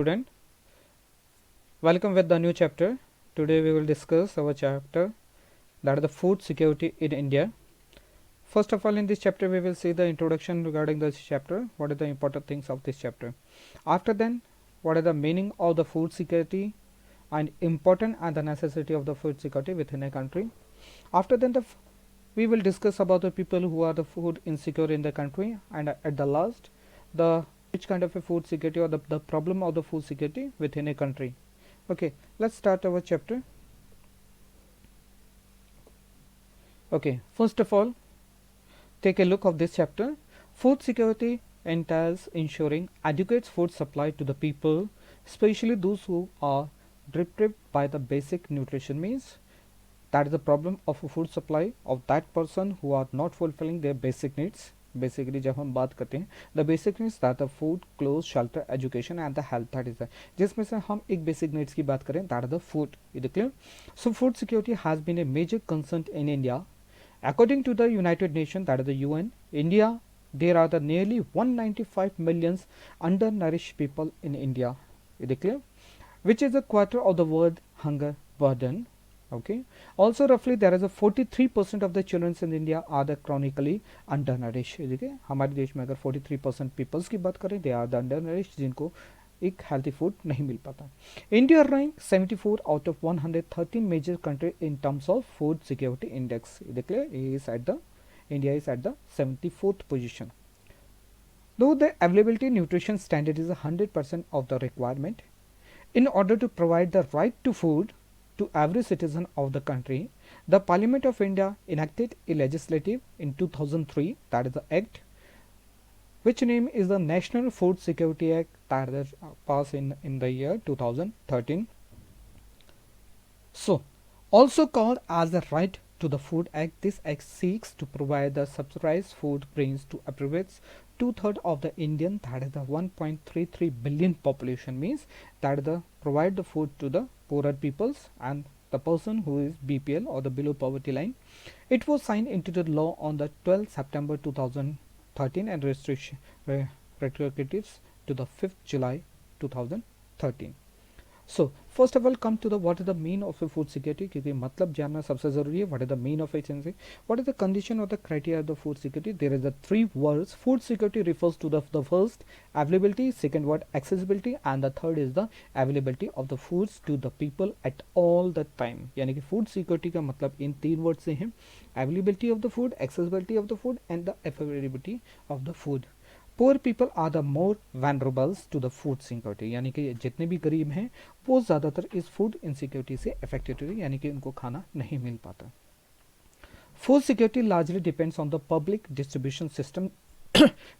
Student, welcome with the new chapter. Today we will discuss our chapter that is the food security in India. First of all, in this chapter we will see the introduction regarding this chapter, what are the important things of this chapter. After then, what are the meaning of the food security and important and the necessity of the food security within a country. After then we will discuss about the people who are the food insecure in the country, and at the last the which kind of a food security or the problem of the food security within a country. Okay, let's start our chapter. Okay, first of all, take a look of this chapter. Food security entails ensuring adequate food supply to the people, especially those who are deprived by the basic nutrition means. That is the problem of a food supply of that person who are not fulfilling their basic needs. Basically जब हम बात करते हैं the basic needs that the food cloth shelter education and the health, that is जिसमें से हम एक basic needs की बात करें that the food. Is clear? So food security has been a major concern in India. According to the United Nations, that is the UN, India, there are the nearly 195 million undernourished people in India. Is it clear? Which is a quarter of the world hunger burden. Okay. Also, roughly there is a 43% of the children in India are the chronically undernourished. Okay. हमारे देश में अगर 43% peoples की बात करें, they are the undernourished, जिनको एक healthy food नहीं मिल पाता. India rank 74 out of 113 major country in terms of food security index. India is at the 74th position. Though the availability nutrition standard is 100% of the requirement, in order to provide the right to food to every citizen of the country, the Parliament of India enacted a legislative in 2003, that is the Act, which name is the National Food Security Act, that is passed in the year 2013. So, also called as the Right to the Food Act, this act seeks to provide the subsidized food grains to approximately 2/3 of the Indian, that is the 1.33 billion population, means that the provide the food to the poorer peoples and the person who is BPL or the below poverty line. It was signed into the law on the 12th September 2013 and retroactives to the 5th July 2013. So first of all, come to the what is the mean of a food security, क्योंकि मतलब जानना सबसे ज़रूरी है. What is the mean of agency? What is the condition or the criteria of the food security? There is the three words. Food security refers to the first availability, second word accessibility, and the third is the availability of the foods to the people at all the time. यानी कि food security का मतलब इन तीन word से है: availability of the food, accessibility of the food, and the availability of the food. Poor people are the more vulnerables to the food security, यानी कि जितने भी गरीब हैं वो ज़्यादातर इस फूड इनसिक्योरिटी से अफेक्टेड हुए, यानी कि उनको खाना नहीं मिल पाता. Food security largely depends on the public distribution system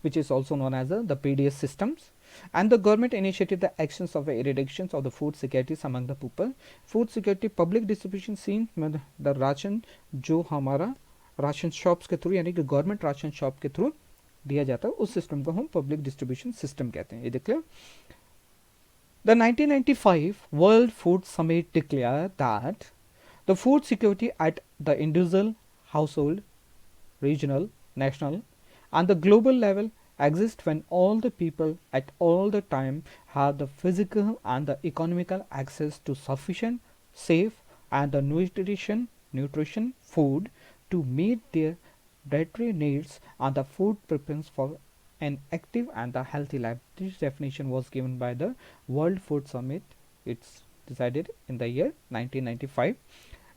which is also known as the PDS systems, and the government initiated the actions of eradication of the food security among the people. Food security public distribution scene में the ration जो हमारा ration shops के through, यानी कि government ration shop के through दिया जाता है, उस सिस्टम को हम पब्लिक डिस्ट्रीब्यूशन सिस्टम कहते हैं. ये देख लो. The 1995 World Food Summit declared that the food security at the individual, household, regional, national, and the global level exists when all the people at all the time have the physical and the economical access to sufficient, safe, and the nutrition food to meet their dietary needs and the food preference for an active and a healthy life. This definition was given by the World Food Summit. It's decided in the year 1995.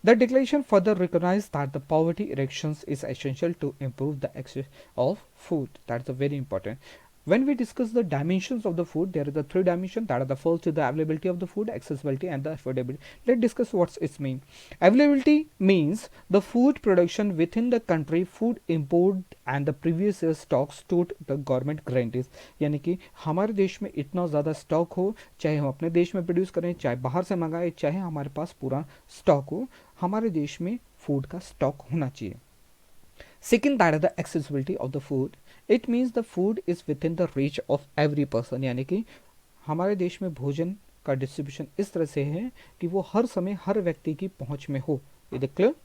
The declaration further recognized that the poverty erection is essential to improve the access of food. That's very important. When we discuss the dimensions of the food, there are the three dimensions. That are the first is the availability of the food, accessibility, and the affordability. Let's discuss what's its mean. Availability means the food production within the country, food import and the previous year stock stored the government guarantees. यानी कि हमारे देश में इतना ज़्यादा stock हो, चाहे हम अपने देश में प्रोड्यूस करें, चाहे बाहर से मंगाएं, चाहे हमारे पास पूरा स्टॉक हो, हमारे देश में फूड का स्टॉक होना चाहिए. Second, that is the accessibility of the food. It means the food is within the reach of every person. यानी कि हमारे देश में भोजन का डिस्ट्रीब्यूशन इस तरह से है कि वो हर समय हर व्यक्ति की पहुंच में हो. ये क्लियर?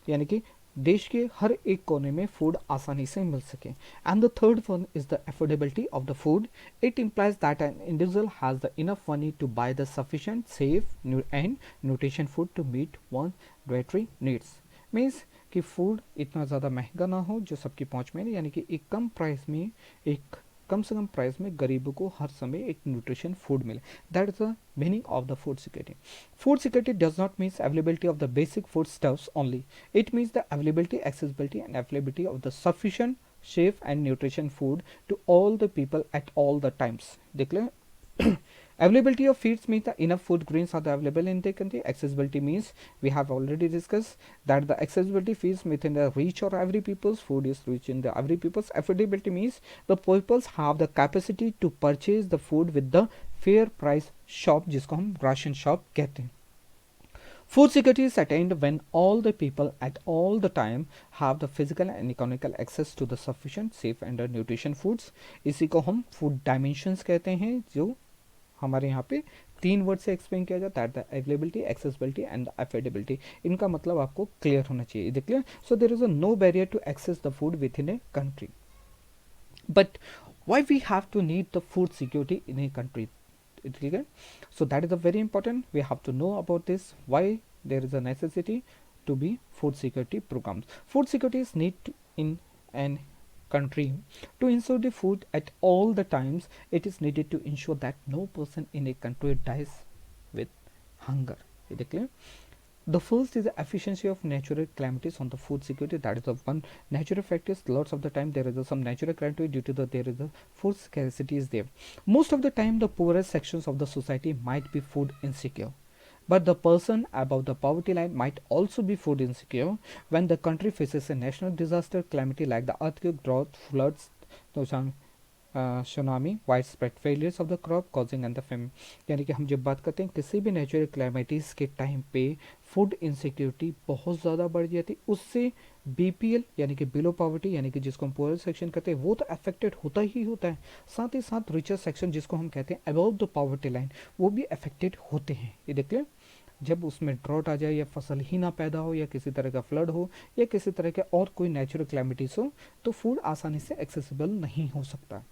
यानी कि देश के हर एक कोने में फूड आसानी से मिल सके. And the third one is the affordability of the food. It implies that an individual has the enough money to buy the sufficient, safe and nutrition food to meet one's dietary needs. Means कि food इतना ज़्यादा महंगा ना हो जो सबकी पहुंच में नहीं, यानी कि एक कम प्राइस में, एक कम से कम प्राइस में गरीबों को हर समय एक न्यूट्रिशन फूड मिले. That is the meaning of the food security. Food security does not means availability of the basic food stuffs only. It means the availability, accessibility and availability of the sufficient, safe and nutrition food to all the people at all the times. Declare availability of feeds means the enough food grains are available in the country. Accessibility means we have already discussed that the accessibility feeds within the reach of every people's food is reaching the every people's. Affordability means the peoples have the capacity to purchase the food with the fair price shop, जिसको हम ration shop कहते हैं. Food security is attained when all the people at all the time have the physical and economical access to the sufficient, safe and nutrition foods. इसी को हम food dimensions कहते हैं, जो हमारे यहाँ पे 3 वर्ड से एक्सप्लेन किया जाता है. Availability, accessibility and affordability. इनका मतलब आपको क्लियर होना चाहिए. Clear. So there is a no barrier to access the food within a country. But why we have to need the food security in a country? Clear? So that is a very important. We have to know about this. Why there is a necessity to be food security programs. Food security is need in an country to ensure the food at all the times. It is needed to ensure that no person in a country dies with hunger. Is it clear? The first is the efficiency of natural calamities on the food security. That is the one natural factors. Lots of the time there is some natural calamity due to the there is a food scarcity is there. Most of the time the poorest sections of the society might be food insecure, but the person above the poverty line might also be food insecure when the country faces a national disaster calamity like the earthquake, drought, floods, tsunami, wide spread failures of the crop causing and the fame. यानी कि हम जब बात करते हैं किसी भी natural क्लाइमेटीज़ के टाइम पे फूड इनसिक्योरिटी बहुत ज़्यादा बढ़ जाती है. उससे बीपीएल यानी कि बिलो पॉवर्टी यानी कि जिसको हम पुअर सेक्शन कहते हैं वो तो अफेक्टेड होता ही होता है. साथ ही साथ रिचर सेक्शन जिसको हम कहते हैं अबव द पॉवर्टी लाइन वो भी अफेक्टेड होते हैं. ये देख लें, जब उसमें ड्रॉट आ जाए या फसल ही ना पैदा हो या किसी तरह का फ्लड हो या किसी तरह के और कोई नेचुरल क्लाइमेटीज हो तो फूड आसानी से एक्सेसिबल नहीं हो सकता.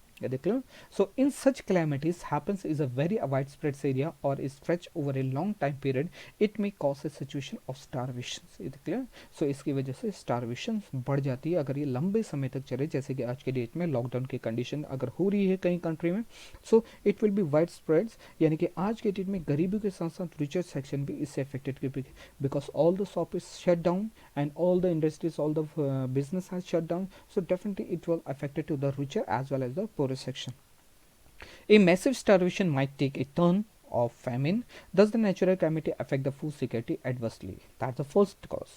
So in such calamities happens is a very widespread area or is stretched over a long time period. It may cause a situation of starvation. Is it clear? So इसकी वजह से starvation बढ़ जाती है अगर ये लंबे समय तक चले, जैसे कि आज के डेट में लॉकडाउन की कंडीशन अगर हो रही है कई कंट्री में. So it will be widespread. यानी कि आज के डेट में गरीबी के साथ साथ रिचर सेक्शन भी इससे affected because all the shop is shut down and all the industries, all the business has shut down. So definitely it will affect to the richer as well as the poor section. A massive starvation might take a turn of famine. Does the natural calamity affect the food security adversely? That's the first cause.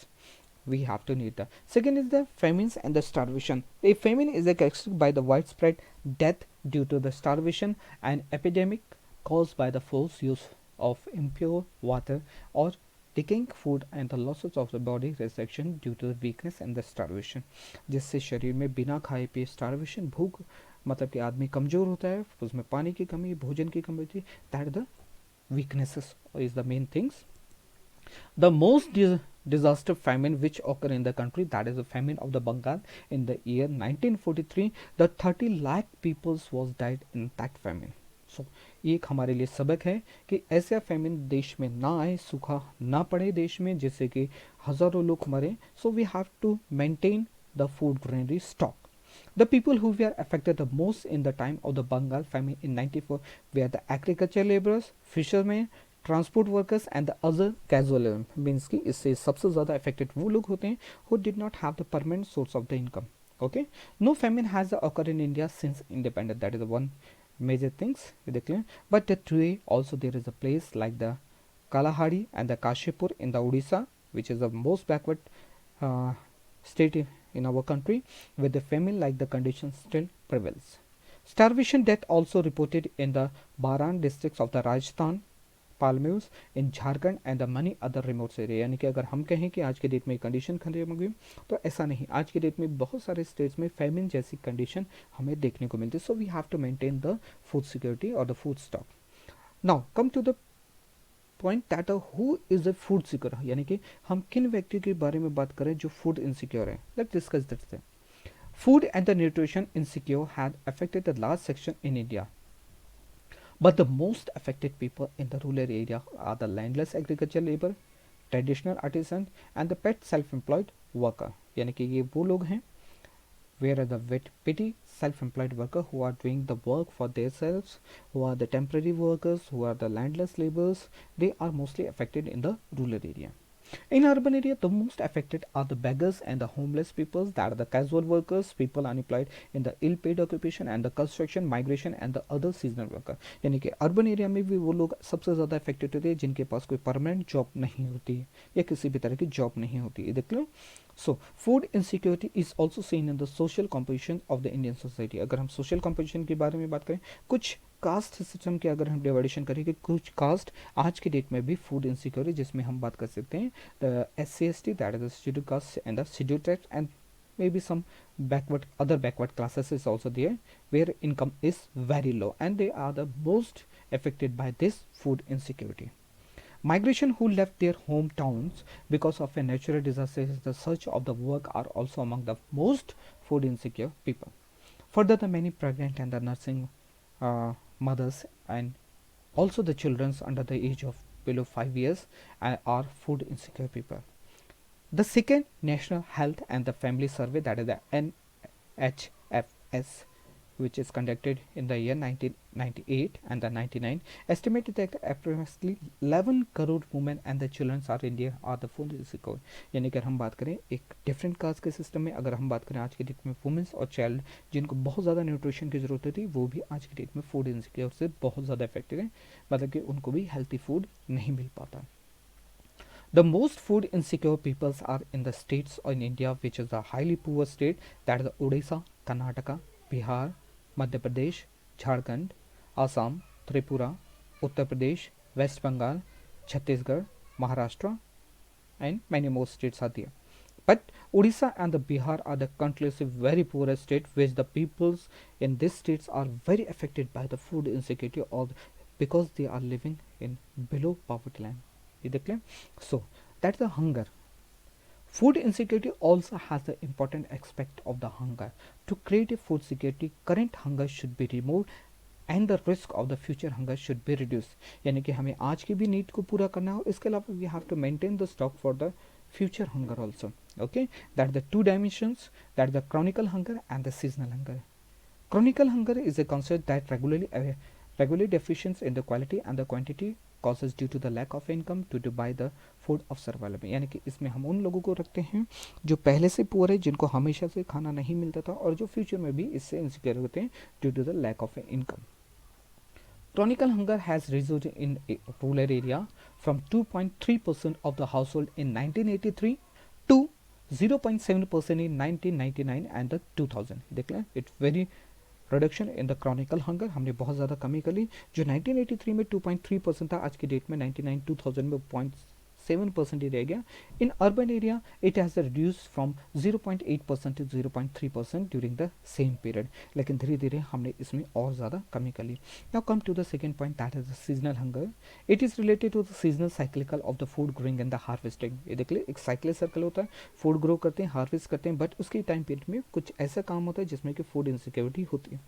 We have to need the second is the famines and the starvation. A famine is characterized by the widespread death due to the starvation and epidemic caused by the forced use of impure water or decaying food and the losses of the body restriction due to the weakness and the starvation. जिससे शरीर में बिना खाए पिए starvation भूख मतलब कि आदमी कमज़ोर होता है, उसमें पानी की कमी, भोजन की कमी होती है. That the weaknesses is the main things. The most disaster famine which occur in the country, that is the famine of the Bengal in the year 1943. The 30 lakh peoples was died in that famine. So एक हमारे लिए सबक है कि ऐसा feminine देश में ना आए, सूखा ना पड़े देश में जिससे कि हज़ारों लोग मरे. So we have to maintain the food granary stock. The people who were affected the most in the time of the Bengal famine in 94 were the agriculture laborers, fishermen, transport workers and the other casual means कि इससे सबसे ज़्यादा affected वो लोग होते हैं who did not have the permanent source of the income. Okay, no famine has occurred in India since independence. That is the one major things. But today also there is a place like the Kalahari and the Kashipur in the Odisha, which is the most backward state in our country, where the famine like the condition still prevails. Starvation death also reported in the Baran districts of the Rajasthan, Palmyrs, in Jharkhand and the many other remote area. यानी कि अगर हम कहें कि आज के date में condition खत्म हो गई तो ऐसा नहीं, आज के डेट में बहुत सारे स्टेट्स में फेमिन जैसी कंडीशन हमें देखने को मिलती है. So we have to maintain the food security और the food stock. Now come to the point that who is a food secure, यानी कि हम किन व्यक्तियों के बारे में बात करें जो फूड इनसिक्योर है. Let's discuss this. Food and the nutrition insecure had affected the large section in India. But the most affected people in the rural area are the landless agricultural labor, traditional artisan and the pet self-employed worker. यानी कि ये वो लोग हैं where are the petty self-employed worker who are doing the work for themselves, who are the temporary workers, who are the landless laborers. They are mostly affected in the rural area. In urban area, the most affected are the beggars and the homeless people, that are the casual workers, people unemployed in the ill-paid occupation and the construction, migration and the other seasonal worker. यानी कि urban area में भी वो लोग सबसे ज़्यादा affected होते हैं जिनके पास कोई परमानेंट जॉब नहीं होती है या किसी भी तरह की जॉब नहीं होती है. देख लो. So food insecurity is also seen in the social composition of the Indian society. अगर हम सोशल कॉम्पोजिशन के बारे में बात करें, कुछ कास्ट सिस्टम के अगर हम डिवाइडेशन करें कि कुछ कास्ट आज की डेट में भी फूड इनसिक्योर है, जिसमें हम बात कर सकते हैं the SCST, that is the scheduled caste and the scheduled tribes, and maybe some backward other backward classes is also there where income is very low, and they are the most affected by this food insecurity. Migration who left their hometowns because of a natural disaster in the search of the work are also among the most food insecure people. Further, the many pregnant and the nursing mothers and also the children under the age of below 5 years are food insecure people. The second National Health and the Family Survey, that is the NHFS, which is conducted in the year 1998 and the 99, estimated that approximately 11 crore women and the children are India are the food insecure. यानी कि अगर हम बात करें एक different caste के system में, अगर हम बात करें आज की डेट में वुमेंस और चाइल्ड जिनको बहुत ज़्यादा न्यूट्रिशन की ज़रूरत होती है, वो भी आज की डेट में फूड इनसिक्योर से बहुत ज़्यादा अफेक्टेड है, मतलब कि उनको भी हेल्थी फूड नहीं मिल पाता. The most food insecure peoples are in the states in India which is the highly poor state, that is Odisha, Karnataka, Bihar, Madhya Pradesh, Jharkhand, Assam, Tripura, Uttar Pradesh, West Bengal, Chhattisgarh, Maharashtra and many more states are there. But Odisha and the Bihar are the country's very poorest state, which the peoples in these states are very affected by the food insecurity or because they are living in below poverty line. So that's the hunger. Food insecurity also has the important aspect of the hunger. To create a food security, current hunger should be removed and the risk of the future hunger should be reduced. यानी कि हमें आज की भी need को पूरा करना हो, इसके अलावा we have to maintain the stock for the future hunger also. Okay, that the two dimensions, that the chronic hunger and the seasonal hunger. Chronic hunger is a concept that regularly deficiency in the quality and the quantity causes due to the lack of income to buy the food of survival. यानी कि इसमें हम उन लोगों को रखते हैं जो पहले से पुअर है, जिनको हमेशा से खाना नहीं मिलता था और जो फ्यूचर में भी इससे इनसिक्योर होते हैं due to the lack of income. Chronic hunger has reduced in rural area from 2.3% of the household in 1983 to 0.7% in 1999 and the 2000. देख लें, it's very reduction in the Chronicle hunger, हमने बहुत ज़्यादा कमी कर ली. जो 1983 में 2.3% था, आज की डेट में 99-2000 में 0.7% ही रह गया. In urban area it has reduce from 0.8% to 0.3% during the same period. लेकिन धीरे धीरे हमने इसमें और ज़्यादा कमी कर ली. Now come to the second point, that is the seasonal hunger. It is related to the seasonal cyclical of the food growing and the harvesting. ये देख ले, एक साइक्लिक सर्कल होता है, फूड ग्रो करते हैं, हार्वेस्ट करते हैं, बट उसके टाइम पीरियड में कुछ ऐसा काम होता है जिसमें कि फूड इनसिक्योरिटी होती है.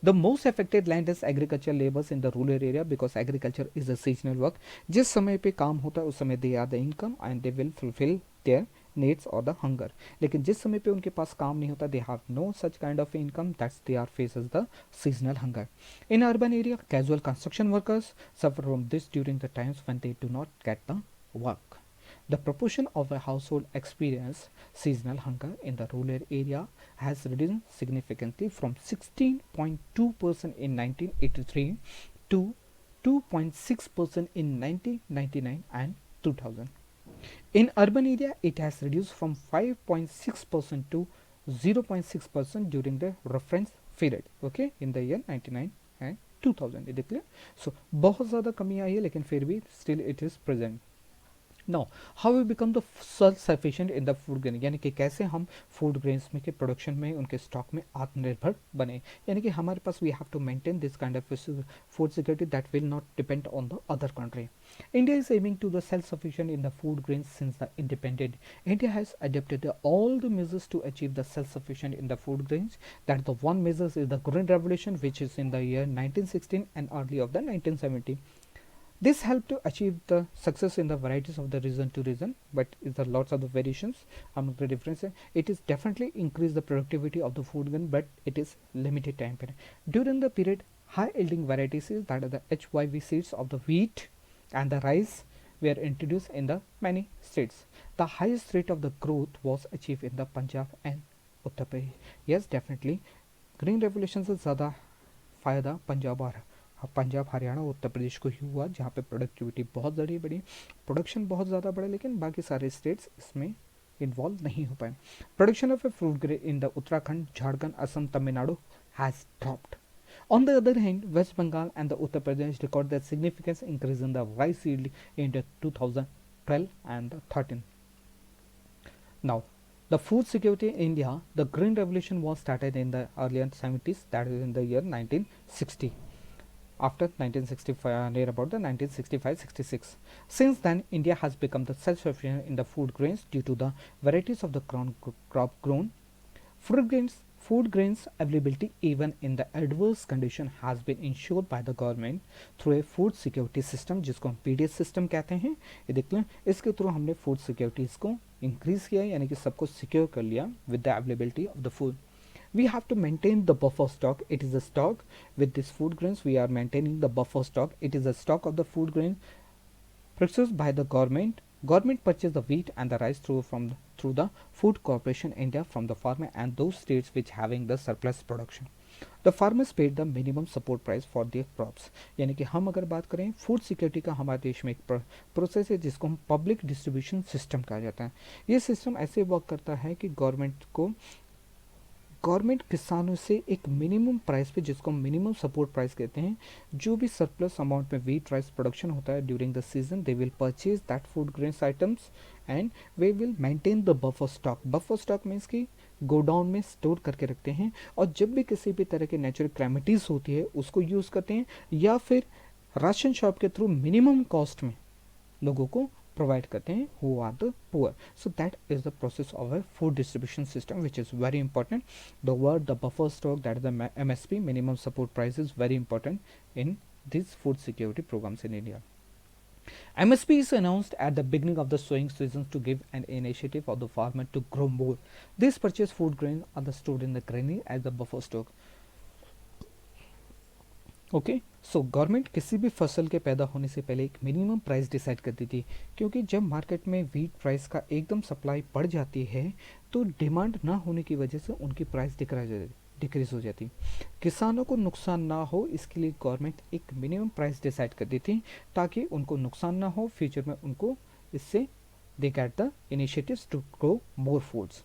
The most affected land is agriculture labours in the rural area because agriculture is a seasonal work. जिस समय पे काम होता है उस समय they are the income and they will fulfil their needs or the hunger. लेकिन जिस समय पे उनके पास काम नहीं होता, they have no such kind of income, that's they are faces the seasonal hunger. In urban area, casual construction workers suffer from this during the times when they do not get the work. The proportion of a household experience seasonal hunger in the rural area has reduced significantly from 16.2% in 1983 to 2.6% in 1999 and 2000. In urban area, it has reduced from 5.6% to 0.6% during the reference period. Okay, in the year 99 and 2000. ये देख लिया. So बहुत ज़्यादा कमी आई है, लेकिन फिर भी still it is present. No how we become the self sufficient in the food grain, यानी कि कैसे हम फूड ग्रेन्स में के प्रोडक्शन में उनके स्टॉक में आत्मनिर्भर बने, यानी कि हमारे पास we have to maintain this kind of food security that will not depend on the other country. India is aiming to the self-sufficient in the food grains since the independent. India has adopted all the measures to achieve the self-sufficient in the food grains. That the one measures is the Green Revolution, which is in the year 1916 and early of the 1970. This helped to achieve the success in the varieties of the region to region, but there are lots of the variations among the differences. It is definitely increase the productivity of the food grain, but it is limited time period. During the period, high yielding varieties that are the HYV seeds of the wheat and the rice were introduced in the many states. The highest rate of the growth was achieved in the Punjab and Uttar Pradesh. Yes, definitely. Green revolution से ज़्यादा फ़ायदा पंजाब हरियाणा और उत्तर प्रदेश को ही हुआ, जहाँ पे productivity बहुत ज़्यादा बढ़ी, प्रोडक्शन बहुत ज़्यादा बढ़ा, लेकिन बाकी सारे स्टेट्स इसमें इन्वॉल्व नहीं हो पाए. Production of a fruit grain in the Uttarakhand, Jharkhand, Assam, Tamil Nadu has dropped. On the other hand, West Bengal and the Uttar Pradesh record a significant increase in the rice yield in the 2012 and 13. Now, the food security in India, the Green Revolution was started in the early 70s, that is in the year 1960. After 1965, near about the 1965-66. Since then, India has become the self-sufficient in the food grains due to the varieties of the crop grown. Food grains availability even in the adverse condition has been ensured by the government through a food security system, जिसको हम PDS system कहते हैं. ये देख लें, इसके through हमने food securities को increase किया, यानी कि सबको secure कर लिया with the availability of the food. We have to maintain the buffer stock. It is a stock with these food grains. We are maintaining the buffer stock. It is a stock of the food grain purchased by the government. Government purchase the wheat and the rice through the Food Corporation India from the farmer and those states which having the surplus production. The farmers paid the minimum support price for their crops. यानी कि हम अगर बात करें food security का, हमारे देश में एक प्रोसेस है जिसको हम पब्लिक डिस्ट्रीब्यूशन सिस्टम कहा जाता है. ये सिस्टम ऐसे वर्क करता है कि गवर्नमेंट किसानों से एक मिनिमम प्राइस पे, जिसको हम मिनिमम सपोर्ट प्राइस कहते हैं, जो भी सरप्लस अमाउंट में व्हीट राइस प्रोडक्शन होता है during the season, they will purchase that food grains items and way will maintain the buffer stock. Buffer stock means कि गोडाउन में स्टोर करके रखते हैं, और जब भी किसी भी तरह की नेचुरल कैलेमिटीज होती है उसको यूज़ करते हैं, या फिर राशन शॉप के थ्रू मिनिमम कॉस्ट में लोगों को provide करते हैं who are the poor. So that is the process of a food distribution system, which is very important. The word, the buffer stock, that is the MSP, minimum support price, is very important in these food security programs in India. MSP is announced at the beginning of the sowing season to give an initiative of the farmer to grow more. This purchased food grain are stored in the granary as the buffer stock. Okay, so government किसी भी फसल के पैदा होने से पहले एक minimum price decide करती थी, क्योंकि जब मार्केट में वीट प्राइस का एकदम सप्लाई बढ़ जाती है तो डिमांड ना होने की वजह से उनकी प्राइस डिक्रीज हो जाती. किसानों को नुकसान ना हो इसके लिए गवर्नमेंट एक मिनिमम प्राइस डिसाइड करती थी, ताकि उनको नुकसान ना हो, फ्यूचर में उनको इससे they get the initiatives to grow more foods.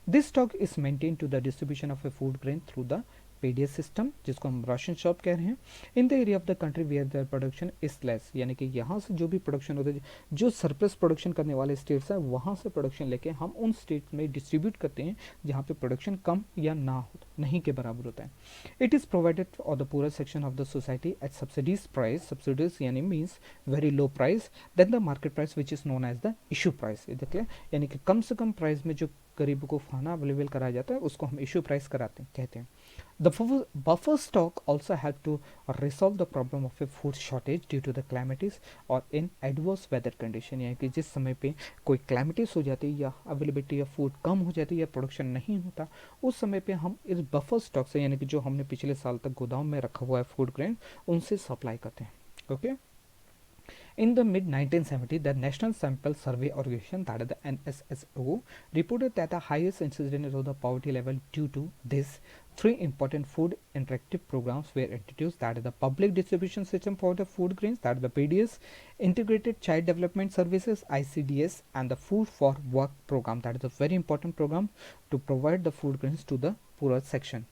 This stock is maintain to the distribution of a food grain through the PDS system, जिसको हम राशन शॉप कह रहे हैं. In the area of the country where their production is less, यानी कि यहाँ से जो भी प्रोडक्शन होता है, जो सरप्लस प्रोडक्शन करने वाले स्टेट्स हैं, वहाँ से प्रोडक्शन लेके हम उन स्टेट्स में डिस्ट्रीब्यूट करते हैं जहाँ पे प्रोडक्शन कम या ना हो, नहीं के बराबर होता है. It is provided for the poorer section of the society at subsidies price. Subsidies यानी means very low price then the market price which is known as the issue price. यानी कि कम से कम प्राइस में जो गरीबों को खाना अवेलेबल कराया जाता है उसको हम इशू प्राइस कहते हैं. The buffer stock also help to resolve the problem of a food shortage due to the calamities or in adverse weather condition. यानी कि जिस समय पे कोई calamities हो जाती है या अवेलेबिलिटी ऑफ फूड कम हो जाती है या प्रोडक्शन नहीं होता, उस समय पे हम इस बफर स्टॉक से, यानी कि जो हमने पिछले साल तक गोदाम में रखा हुआ है फूड ग्रेन, उनसे सप्लाई करते हैं. Okay. In the mid-1970s, the National Sample Survey Organization, that is the NSSO, reported that the highest incidence of the poverty level due to this. Three important food interactive programs were introduced, that is the Public Distribution System for the Food Grains, that is the PDS, Integrated Child Development Services, ICDS, and the Food for Work program, that is a very important program to provide the food grains to the poorer section.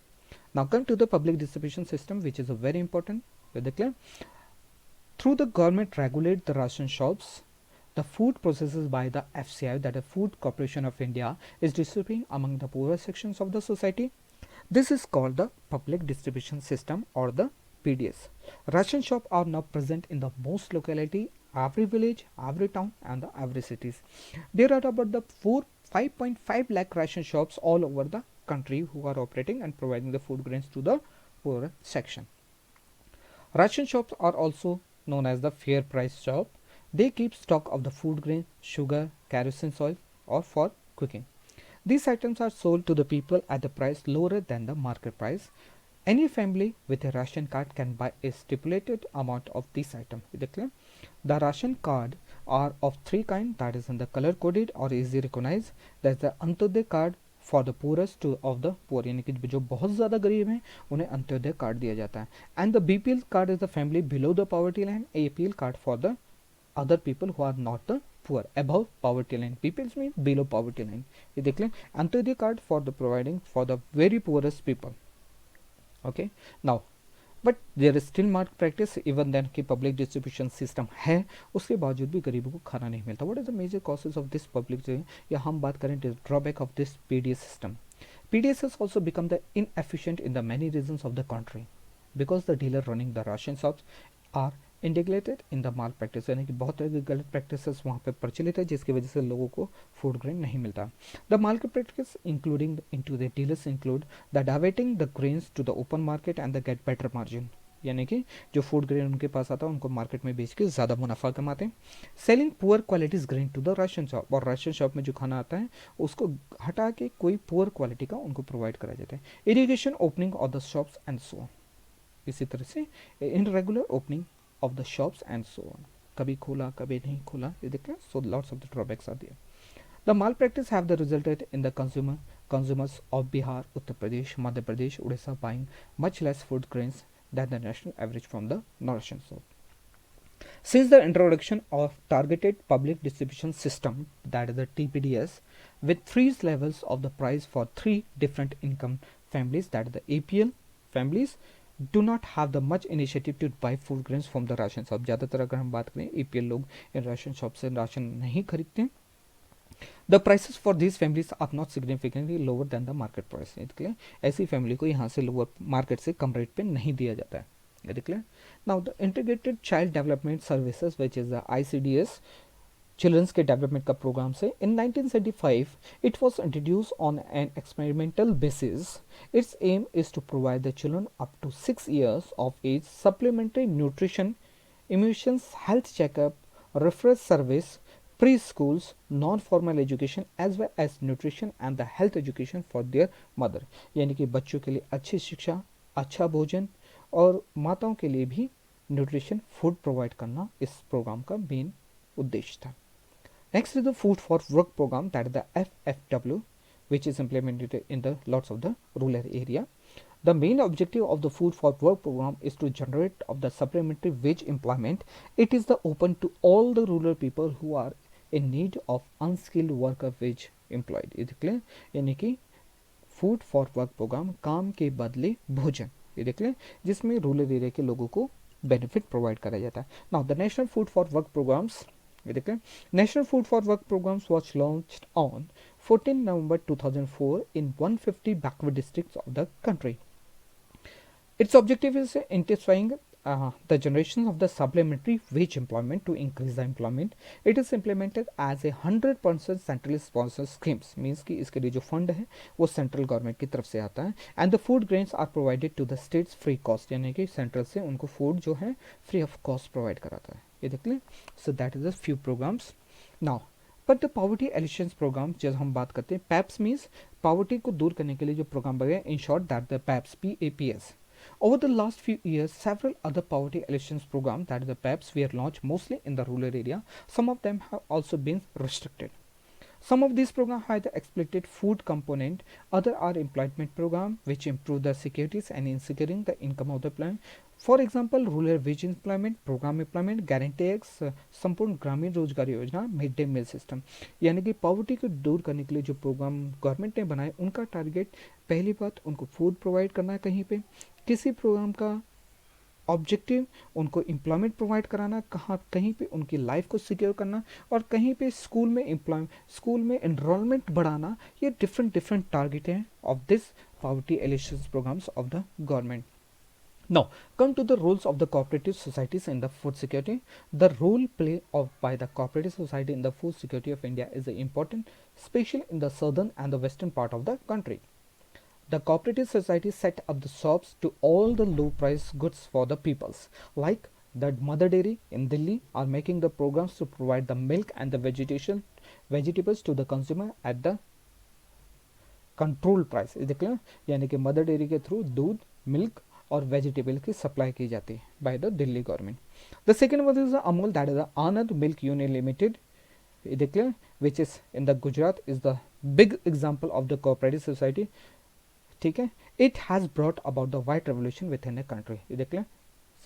Now come to the Public Distribution System, which is a very important. With the clear? Through the government regulate the ration shops, The food processed by the FCI, that is Food Corporation of India, is distributing among the poorer sections of the society. This is called the public distribution system or the PDS. Ration shops are now present in the most locality, every village, every town and the every cities. There are about the 5.5 lakh ration shops all over the country who are operating and providing the food grains to the poorer section. Ration shops are also known as the fair price shop. They keep stock of the food grain, sugar, kerosene oil or for cooking. These items are sold to the people at a price lower than the market price. Any family with a ration card can buy a stipulated amount of this item. The ration card are of three kinds, that is in the color coded or easy recognized. That's the Antyodaya card for the poorest to of the poor, यानी कि जो बहुत ज़्यादा गरीब हैं उन्हें Antyodaya card दिया जाता है. And the BPL card is the family below the poverty line. APL card for the other people who are not the poor, above poverty line. BPL means below poverty line. ये देख लें. Antyodaya card for the providing for the very poorest people. Okay, now but there is still market practice even then कि public distribution system है उसके बावजूद भी गरीबों को खाना नहीं मिलता. What is the major causes of this public, या हम बात करें drawback of this PDS system. PDS has also become the inefficient in the many regions of the country because the dealer running the ration shops are integrated in the mall practice, यानी कि बहुत तरह की गलत practices वहाँ पे प्रचलित है जिसकी वजह से लोगों को फूड ग्रेन नहीं मिलता. The market practice including into the dealers include the diverting the grains to the open market and the get better margin, यानी कि जो फूड ग्रेन उनके पास आता है उनको मार्केट में बेच के ज़्यादा मुनाफा कमाते हैं. Selling poor qualities grain to the ration shop, और राशन शॉप में जो खाना आता है उसको हटा के कोई पुअर क्वालिटी का उनको प्रोवाइड करा जाता है. Irrigation opening of the shops and so on, इसी तरह से irregular opening of the shops and so on, कभी खुला कभी नहीं खुला, ये देखते हैं. So lots of the drawbacks are there. The malpractice have the resulted in the consumers of Bihar, Uttar Pradesh, Madhya Pradesh, Odisha buying much less food grains than the national average from the ration shop. Since the introduction of targeted public distribution system, that is the TPDS, with three levels of the price for three different income families, that is the APL families, do not have the much initiative to buy food grains from the ration shop. ज़्यादातर अगर हम बात करें APL लोग इन ration shop से ration नहीं खरीदते हैं. The prices for these families are not significantly lower than the market price. इसलिए ऐसी फैमिली को यहाँ से लोअर मार्केट से कम रेट पे नहीं दिया जाता है. ये देख लें. Now the integrated child development services, which is the ICDS, childrens के डेवलपमेंट का प्रोग्राम से in 1975 it was introduce on an experimental basis. Its aim is to provide the children up to 6 years of age supplementary nutrition, immunisations, health checkup, referral service, pre schools, non formal education as well as nutrition and the health education for their mother, यानी कि बच्चों के लिए अच्छी शिक्षा, अच्छा भोजन और माताओं के लिए भी न्यूट्रिशन फूड प्रोवाइड करना इस प्रोग्राम का मेन उद्देश्य था. Next is the Food for Work program, that is the FFW, which is implemented in the lots of the rural area. The main objective of the Food for Work program is to generate of the supplementary wage employment. It is the open to all the rural people who are in need of unskilled worker wage employed. ये देख लें, यानी कि food for work programme, काम के बदले भोजन, ये देख लें, जिसमें रूरल एरिया के लोगों को बेनिफिट प्रोवाइड करा जाता है. Now the national food for work programs, National Food for Work programs was launched on 14 November 2004 in 150 backward districts of the country. Its objective is intensifying the generation of the supplementary wage employment to increase the employment. It is implemented as a 100% centrally sponsored schemes, means कि इसके लिए जो fund है वो central government की तरफ से आता है. And the food grains are provided to the states free cost, यानी कि सेंट्रल से उनको फूड जो है फ्री ऑफ कॉस्ट प्रोवाइड कराता है. ये देख लें. So that is the few programs. Now but the poverty alleviations program जब हम बात करते हैं, पैप्स मीन्स पॉवर्टी को दूर करने के लिए जो प्रोग्राम बने, in short that the paps, PAPS. Over the last few years, several other poverty alleviation programs, that is the PAPs, were launched mostly in the rural area. Some of them have also been restricted. Some of these programs have the explicit food component. Other are employment programs which improve the securities and in securing the income of the plan. For example, rural wage employment, program employment, guarantee X, संपूर्ण ग्रामीण रोजगार योजना, mid day meal system, यानी कि poverty को दूर करने के लिए जो प्रोग्राम गवर्नमेंट ने बनाए उनका टारगेट पहली बात उनको फूड प्रोवाइड करना है. कहीं पे किसी प्रोग्राम का ऑब्जेक्टिव उनको एम्प्लॉयमेंट प्रोवाइड कराना, कहाँ कहीं पे उनकी लाइफ को सिक्योर करना, और कहीं पे स्कूल में एनरोलमेंट बढ़ाना। ये डिफरेंट डिफरेंट टारगेट हैं of this poverty alleviation programs of the government. Now, come to the roles of the cooperative societies in the food security. The role play of by the cooperative society in the food security of India is important, especially in the southern and the western part of the country. The cooperative society set up the shops to all the low price goods for the peoples, like the mother dairy in Delhi are making the programs to provide the milk and the vegetables to the consumer at the control price. देखिए ना, यानी कि Mother Dairy के through दूध, milk और vegetable की supply की जाती है by the Delhi government. The second one is the Amul, that is the Anand milk union limited, देखिए, which is in the Gujarat, is the big example of the cooperative society. ठीक है, it has brought about the white revolution within a country. ये देख लें.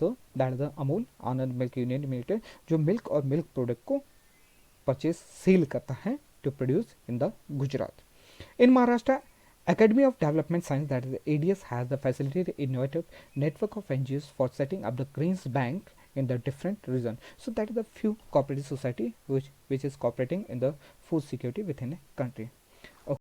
So that is the Amul Anand milk union limited, जो milk और milk product को purchase sale करता है to produce in the Gujarat. In Maharashtra, Academy of Development Science, that is ADS, has the facilitated innovative network of NGOs for setting up the grains bank in the different region. So that is the few cooperative society which is cooperating in the food security within a country.